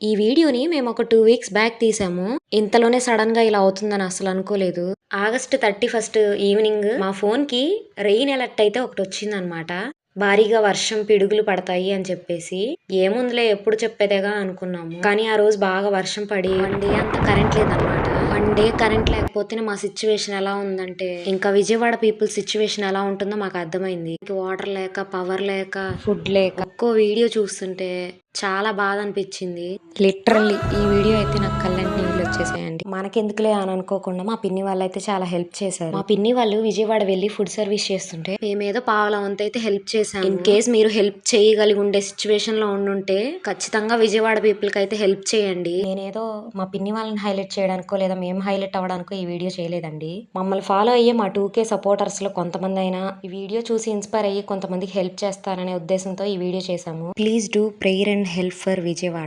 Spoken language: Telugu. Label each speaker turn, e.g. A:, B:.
A: ఈ వీడియోని మేము ఒక 2 వీక్స్ బ్యాక్ తీసాము. ఇంతలోనే సడన్ గా ఇలా అవుతుందని అసలు అనుకోలేదు. ఆగస్ట్ 31 ఈవినింగ్ మా ఫోన్ కి రెయిన్ అలర్ట్ అయితే ఒకటి వచ్చిందనమాట. భారీగా వర్షం పిడుగులు పడతాయి అని చెప్పేసి. ఏముందిలే ఎప్పుడు చెప్పేదేగా అనుకున్నాము. కానీ ఆ రోజు బాగా వర్షం పడి 1 డే అంతా కరెంట్ లేదనమాట. 1 డే కరెంట్ లేకపోతేనే మా సిచ్యువేషన్ ఎలా ఉందంటే ఇంకా విజయవాడ పీపుల్ సిచ్యువేషన్ ఎలా ఉంటుందో మాకు అర్థమైంది. వాటర్ లేక, పవర్ లేక, ఫుడ్ లేక ఒక్కో వీడియో చూస్తుంటే చాలా బాధ అనిపించింది. లిటరల్లీ ఈ వీడియో అయితే నాకు కళ్ళంటి నీళ్ళు వచ్చేసాయండి. మనకెందుకులే అని అనుకోకుండా మా పిన్ని వాళ్ళు అయితే చాలా హెల్ప్ చేశారు. మా పిన్ని వాళ్ళు విజయవాడ వెళ్ళి ఫుడ్ సర్వీస్ చేస్తుంటే మేమేదో పావలా వంతు అయితే హెల్ప్ చేశాము. ఇన్ కేస్ మీరు హెల్ప్ చేయగలిగి ఉండే సిచ్యువేషన్ లో ఉండుంటే ఖచ్చితంగా విజయవాడ పీపుల్ కి అయితే హెల్ప్ చేయండి. నేనేదో మా పిన్ని వాళ్ళని హైలైట్ చేయడానికో లేదా మేము హైలైట్ అవ్వడానికో ఈ వీడియో చేయలేదండి. మమ్మల్ని ఫాలో అయ్యే మా 2K సపోర్టర్స్ లో కొంతమంది అయినా ఈ వీడియో చూసి ఇన్స్పైర్ అయ్యి కొంతమందికి హెల్ప్ చేస్తారనే ఉద్దేశంతో ఈ వీడియో చేశాము. Please do prayer and help for Vijayawada.